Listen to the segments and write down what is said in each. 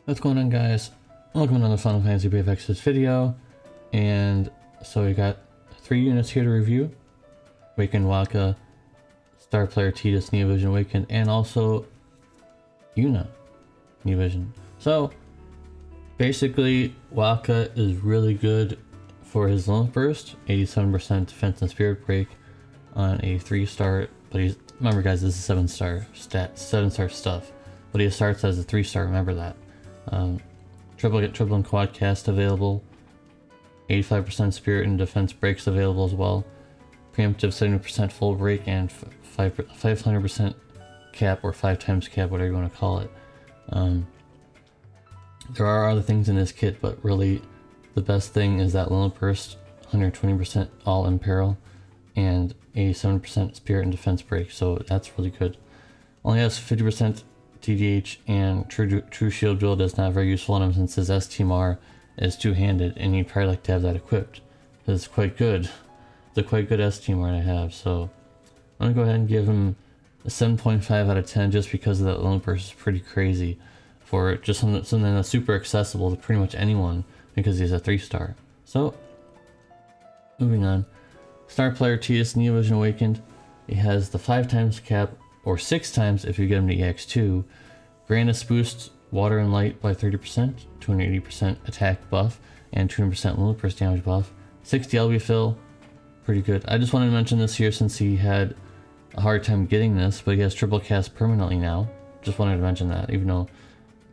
What's going on, guys? Welcome to another Final Fantasy BFX's video. And so we got 3 units here to review. Awakened Wakka, Star Player Tidus, Neo Vision Awakened, and also Yuna, Neo Vision. So basically Wakka is really good for his Lilith Burst, 87% defense and spirit break on a 3-star, but he's, remember guys, this is 7-star stat, 7-star stuff, but he starts as a 3-star, remember that. Triple and quad cast available, 85% spirit and defense breaks available as well, preemptive 70% full break, and 500% cap, or 5 times cap, whatever you want to call it. There are other things in this kit, but really the best thing is that Lilith Burst, 120% all imperil, and 87% spirit and defense break, so that's really good. Only has 50% TDH, and True Shield build is not very useful on him since his STMR is two-handed, and you'd probably like to have that equipped. It's quite good. It's a quite good STMR to have, so I'm gonna go ahead and give him a 7.5 out of 10 just because of that Lilith Burst is pretty crazy for just something that's super accessible to pretty much anyone because he's a 3-star. So, moving on. Star Player Tidus, Neo Vision Awakened. He has the 5 times cap, or 6 times if you get him to EX2. Grandis boosts water and light by 30%, 280% attack buff, and 200% Lilith Burst damage buff. 60 LB fill, pretty good. I just wanted to mention this here since he had a hard time getting this, but he has triple cast permanently now. Just wanted to mention that, even though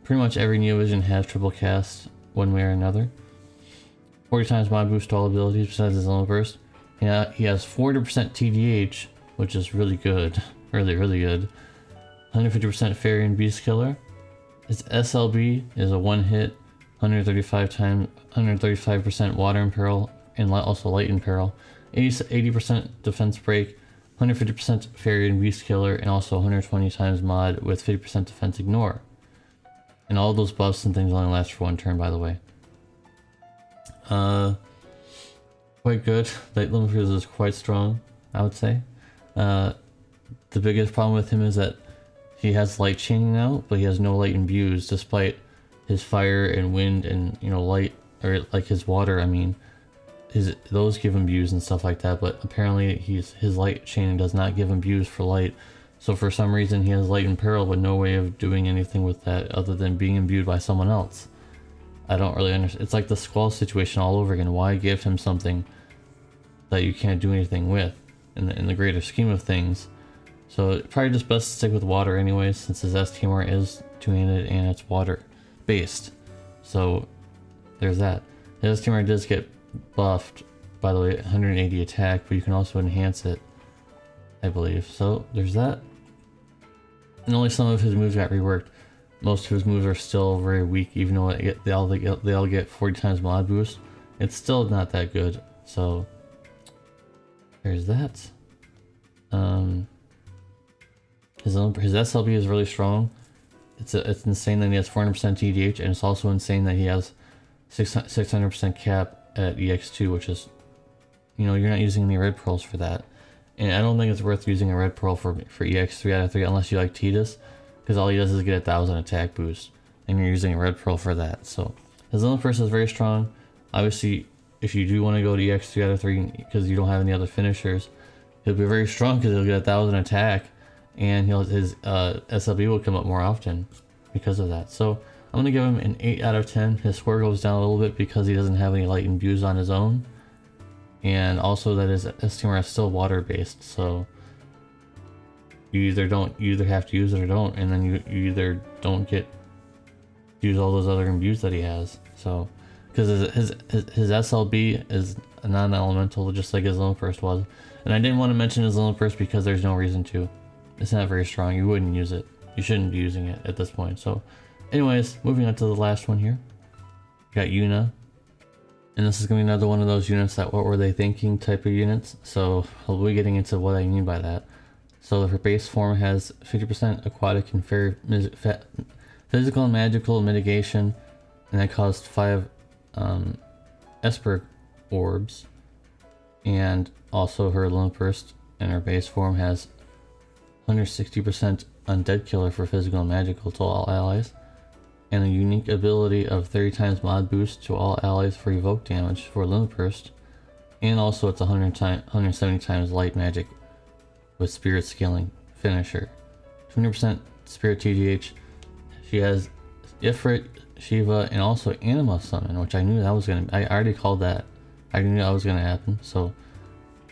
pretty much every Neo Vision has triple cast one way or another. 40 times mod boost to all abilities besides his Lilith Burst. Yeah, he has 40% TDH, which is really good. Really good. 150% Fairy and Beast Killer. His SLB is a 1-hit, 135% Water Imperil, and also Light Imperil. 80% Defense Break, 150% Fairy and Beast Killer, and also 120 times mod with 50% Defense Ignore. And all those buffs and things only last for 1 turn, by the way. Quite good. Light Lilith Burst is quite strong, I would say. The biggest problem with him is that he has light chaining now, but he has no light imbues, despite his fire and wind and, you know, light, or like his water, I mean, those give him imbues and stuff like that, but apparently his light chaining does not give him imbues for light, so for some reason he has light and peril, but no way of doing anything with that other than being imbued by someone else. I don't really understand. It's like the Squall situation all over again. Why give him something that you can't do anything with in the greater scheme of things? So probably just best to stick with water anyways, since his STMR is two-handed and it's water based. So there's that. His STMR does get buffed, by the way, 180 attack, but you can also enhance it, I believe. So there's that. And only some of his moves got reworked. Most of his moves are still very weak, even though they all get 40 times mod boost. It's still not that good. So there's that. His SLB is really strong. It's insane that he has 400% TDH, and it's also insane that he has 600% cap at EX2, which is, you know, you're not using any red pearls for that. And I don't think it's worth using a red pearl for EX3 out of 3 unless you like Tidus, because all he does is get 1,000 attack boost, and you're using a red pearl for that. So his Lilith Burst is very strong. Obviously, if you do want to go to EX3 out of 3 because you don't have any other finishers, he'll be very strong because he'll get 1,000 attack, and his SLB will come up more often because of that. So I'm gonna give him an 8 out of 10. His score goes down a little bit because he doesn't have any light imbues on his own, and also that his STMR is still water based. So you either have to use it or don't, and then you either don't use all those other imbues that he has. So because his SLB is a non-elemental, just like his Lilith Burst was. And I didn't want to mention his Lilith Burst because there's no reason to. It's not very strong. You wouldn't use it. You shouldn't be using it at this point. So anyways, moving on to the last one here. We got Yuna. And this is going to be another one of those units that what were they thinking type of units. So I'll be getting into what I mean by that. So her base form has 50% aquatic and physical and magical mitigation. And that caused 5 Esper orbs. And also her Lilith Burst in her base form has 160% undead killer for physical and magical to all allies. and a unique ability of 30 times mod boost to all allies for evoke damage for Lunapurst, and also it's 170 times light magic with spirit scaling finisher. 20% spirit TGH. She has Ifrit, Shiva, and also Anima summon, which I knew that was I already called that. I knew that was gonna happen, so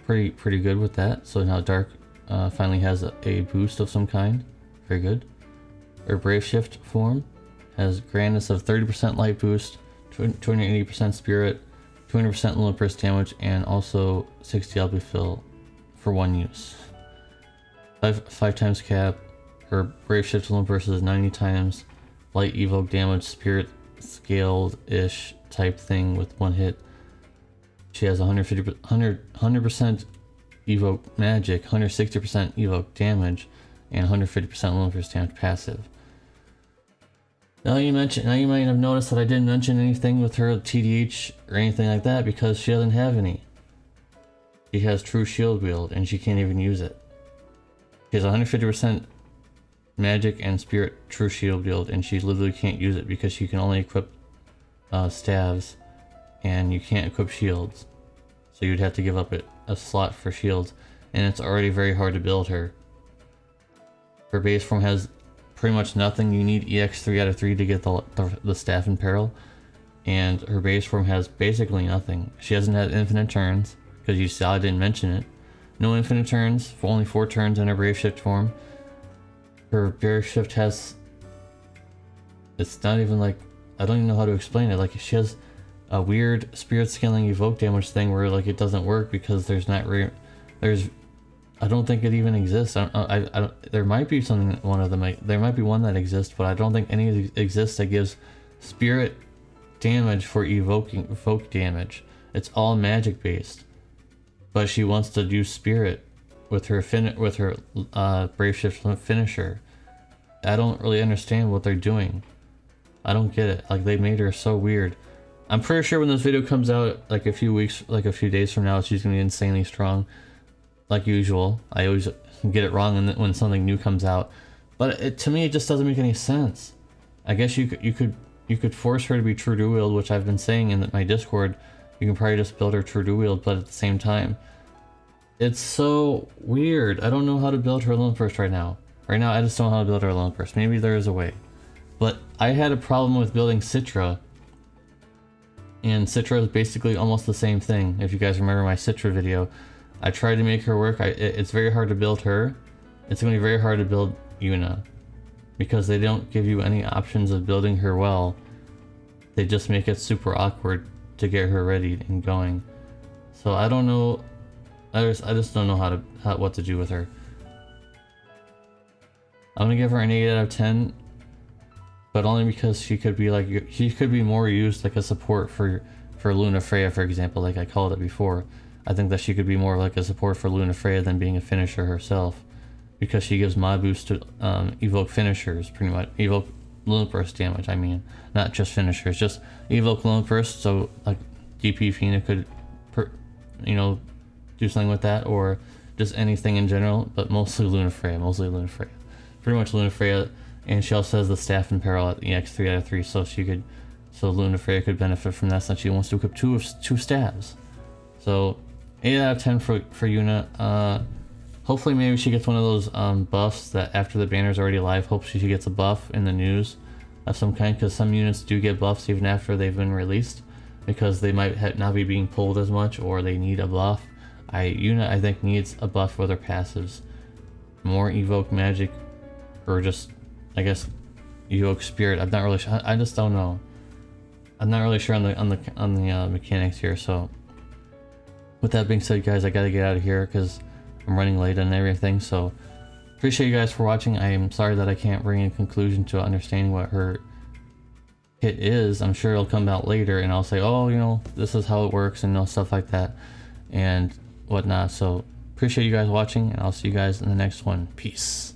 pretty good with that. So now Dark finally has a boost of some kind. Very good. Her Brave Shift form has grandness of 30% light boost, 280% spirit, 200% Lunapurst damage, and also 60 LP fill for one use. 5 times cap. Her Brave Shift to Lunapurst is 90 times light evoke damage, spirit scaled-ish type thing with one hit. She has 100% evoke magic, 160% evoke damage, and 150% Lunapurst damage passive. Now you might have noticed that I didn't mention anything with her TDH or anything like that because she doesn't have any. She has True Shield Wield and she can't even use it. She has 150% magic and spirit True Shield Wield and she literally can't use it because she can only equip staves and you can't equip shields. So you'd have to give up a slot for shields, and it's already very hard to build her. Her base form has pretty much nothing. You need EX 3 out of 3 to get the staff in peril, and her base form has basically nothing. She hasn't had infinite turns, because you saw I didn't mention it. No infinite turns, for only 4 turns in her Brave Shift form. Her Brave Shift has... It's not even like... I don't even know how to explain it. Like, she has a weird spirit scaling evoke damage thing where like it doesn't work because there's not I don't think it even exists. I don't, there might be something, one of them, there might be one that exists, but I don't think any exists that gives spirit damage for evoke damage. It's all magic based, but she wants to do spirit with her Brave Shift finisher. I don't really understand what they're doing. I don't get it. Like, they made her so weird. I'm pretty sure when this video comes out, like a few days from now, she's gonna be insanely strong. Like usual, I always get it wrong when something new comes out. But to me, it just doesn't make any sense. I guess you could force her to be True Dual Wield, which I've been saying in my Discord. You can probably just build her True Dual Wield, but at the same time, it's so weird. I don't know how to build her Lunapurst right now. Right now, I just don't know how to build her Lunapurst. Maybe there is a way. But I had a problem with building Citra. And Citra is basically almost the same thing. If you guys remember my Citra video, I tried to make her work. It's very hard to build her. It's going to be very hard to build Yuna, because they don't give you any options of building her well. They just make it super awkward to get her ready and going. So I don't know. I just don't know what to do with her. I'm gonna give her an 8 out of 10. But only because she could be more used like a support for Lunafreya, for example, like I called it before. I think that she could be more like a support for Lunafreya than being a finisher herself, because she gives mod boost to evoke finishers, pretty much. Evoke Lunapurst damage, I mean. Not just finishers, just evoke Lunapurst, so like DP Fina could, do something with that, or just anything in general, but mostly Lunafreya. Pretty much Lunafreya. And she also has the staff in peril at EX 3 out of 3, so Lunafreya could benefit from that since she wants to equip two staves. So 8 out of 10 for Yuna. Hopefully maybe she gets one of those buffs that after the banner's already live. Hopefully she gets a buff in the news of some kind, because some units do get buffs even after they've been released, because they might not be being pulled as much, or they need a buff. Yuna, I think, needs a buff with her passives. More evoke magic, or just, I guess, evoke spirit. I'm not really sure. I just don't know. I'm not really sure on the mechanics here. So, with that being said, guys, I gotta get out of here because I'm running late and everything. So, appreciate you guys for watching. I am sorry that I can't bring a conclusion to understanding what her kit is. I'm sure it'll come out later, and I'll say, oh, this is how it works, and stuff like that, and whatnot. So, appreciate you guys watching, and I'll see you guys in the next one. Peace.